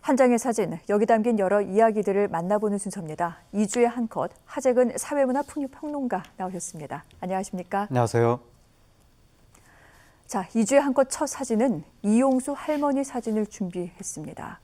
한 장의 사진, 여기 담긴 여러 이야기들을 만나보는 순서입니다. 2주에 한 컷, 하재근 사회문화풍류평론가 나오셨습니다. 안녕하십니까? 안녕하세요. 자, 2주에 한 컷 첫 사진은 이용수 할머니 사진을 준비했습니다.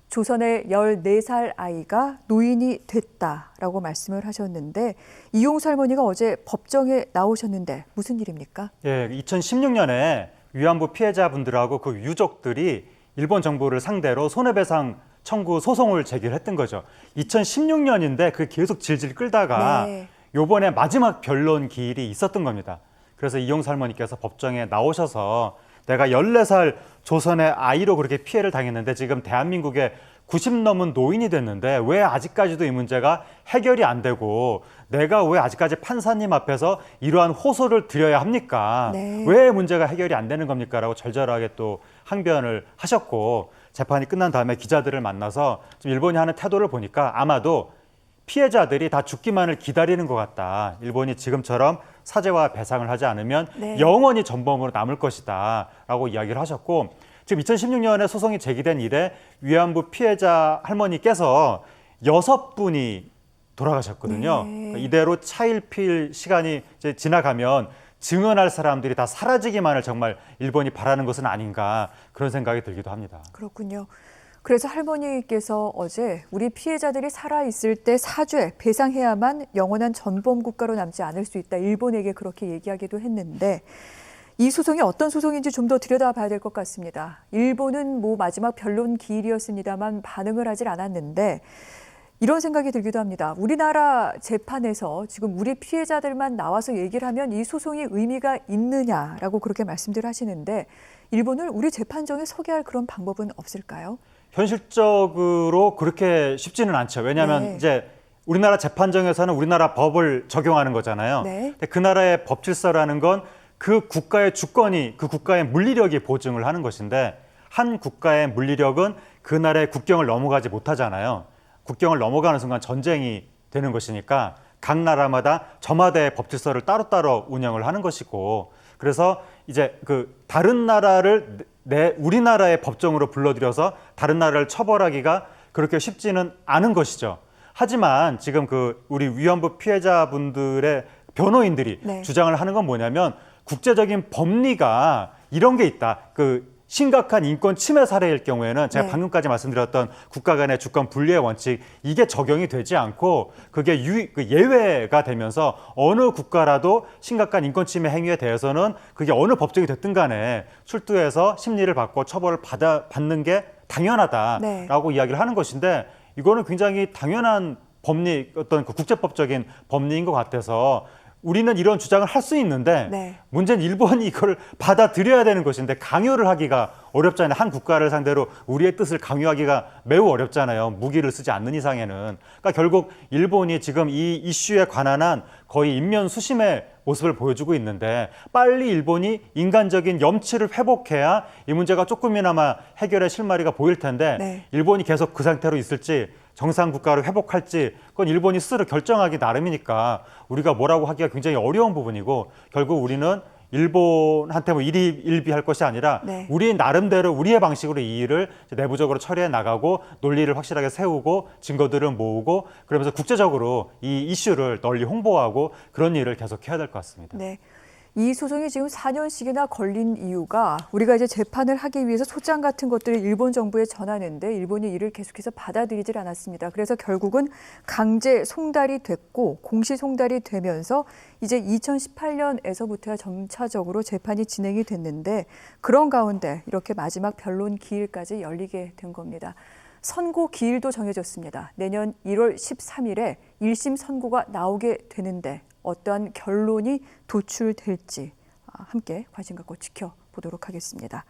조선의 14살 아이가 노인이 됐다라고 말씀을 하셨는데 이용수 할머니가 어제 법정에 나오셨는데 무슨 일입니까? 예, 2016년에 위안부 피해자분들하고 그 유족들이 일본 정부를 상대로 손해배상 청구 소송을 제기했던 거죠. 2016년인데 그게 계속 질질 끌다가 요번에 마지막 변론 기일이 있었던 겁니다. 그래서 이용수 할머니께서 법정에 나오셔서 내가 14살 조선의 아이로 그렇게 피해를 당했는데 지금 대한민국에 90 넘은 노인이 됐는데 왜 아직까지도 이 문제가 해결이 안 되고 내가 왜 아직까지 판사님 앞에서 이러한 호소를 드려야 합니까? 왜 문제가 해결이 안 되는 겁니까? 라고 절절하게 또 항변을 하셨고 재판이 끝난 다음에 기자들을 만나서 지금 일본이 하는 태도를 보니까 아마도 피해자들이 다 죽기만을 기다리는 것 같다. 일본이 지금처럼 사죄와 배상을 하지 않으면 영원히 전범으로 남을 것이다 라고 이야기를 하셨고 지금 2016년에 소송이 제기된 이래 위안부 피해자 할머니께서 6분이 돌아가셨거든요. 이대로 차일피일 시간이 이제 지나가면 증언할 사람들이 다 사라지기만을 정말 일본이 바라는 것은 아닌가 그런 생각이 들기도 합니다. 그렇군요. 그래서 할머니께서 어제 우리 피해자들이 살아있을 때 사죄, 배상해야만 영원한 전범 국가로 남지 않을 수 있다. 일본에게 그렇게 얘기하기도 했는데 이 소송이 어떤 소송인지 좀 더 들여다봐야 될 것 같습니다. 일본은 마지막 변론 기일이었습니다만 반응을 하질 않았는데 이런 생각이 들기도 합니다. 우리나라 재판에서 지금 우리 피해자들만 나와서 얘기를 하면 이 소송이 의미가 있느냐라고 그렇게 말씀들 하시는데 일본을 우리 재판정에 서게 할 그런 방법은 없을까요? 현실적으로 그렇게 쉽지는 않죠. 왜냐하면 이제 우리나라 재판정에서는 우리나라 법을 적용하는 거잖아요. 근데 그 나라의 법 질서라는 건 그 국가의 주권이 그 국가의 물리력이 보증을 하는 것인데 한 국가의 물리력은 그 나라의 국경을 넘어가지 못하잖아요. 국경을 넘어가는 순간 전쟁이 되는 것이니까 각 나라마다 저마다의 법 질서를 따로따로 운영을 하는 것이고 그래서 이제 그 다른 나라를 우리나라의 법정으로 불러들여서 다른 나라를 처벌하기가 그렇게 쉽지는 않은 것이죠. 하지만 지금 그 우리 위안부 피해자분들의 변호인들이 주장을 하는 건 뭐냐면 국제적인 법리가 이런 게 있다. 그 심각한 인권 침해 사례일 경우에는 제가 방금까지 말씀드렸던 국가 간의 주권 분리의 원칙 이게 적용이 되지 않고 그게 예외가 되면서 어느 국가라도 심각한 인권 침해 행위에 대해서는 그게 어느 법정이 됐든 간에 출두해서 심리를 받고 처벌을 받는 게 당연하다라고 이야기를 하는 것인데 이거는 굉장히 당연한 법리 어떤 그 국제법적인 법리인 것 같아서 우리는 이런 주장을 할 수 있는데 문제는 일본이 이걸 받아들여야 되는 것인데 강요를 하기가 어렵잖아요. 한 국가를 상대로 우리의 뜻을 강요하기가 매우 어렵잖아요. 무기를 쓰지 않는 이상에는. 그러니까 결국 일본이 지금 이 이슈에 관한 한 거의 인면수심의 모습을 보여주고 있는데 빨리 일본이 인간적인 염치를 회복해야 이 문제가 조금이나마 해결의 실마리가 보일 텐데 일본이 계속 그 상태로 있을지 정상 국가를 회복할지 그건 일본이 스스로 결정하기 나름이니까 우리가 뭐라고 하기가 굉장히 어려운 부분이고 결국 우리는 일본한테 일비할 것이 아니라 우리 나름대로 우리의 방식으로 이 일을 내부적으로 처리해 나가고 논리를 확실하게 세우고 증거들을 모으고 그러면서 국제적으로 이 이슈를 널리 홍보하고 그런 일을 계속 해야 될 것 같습니다. 이 소송이 지금 4년씩이나 걸린 이유가 우리가 이제 재판을 하기 위해서 소장 같은 것들을 일본 정부에 전하는데 일본이 이를 계속해서 받아들이질 않았습니다. 그래서 결국은 강제 송달이 됐고 공시 송달이 되면서 이제 2018년에서부터야 점차적으로 재판이 진행이 됐는데 그런 가운데 이렇게 마지막 변론 기일까지 열리게 된 겁니다. 선고 기일도 정해졌습니다. 내년 1월 13일에 1심 선고가 나오게 되는데 어떠한 결론이 도출될지 함께 관심 갖고 지켜보도록 하겠습니다.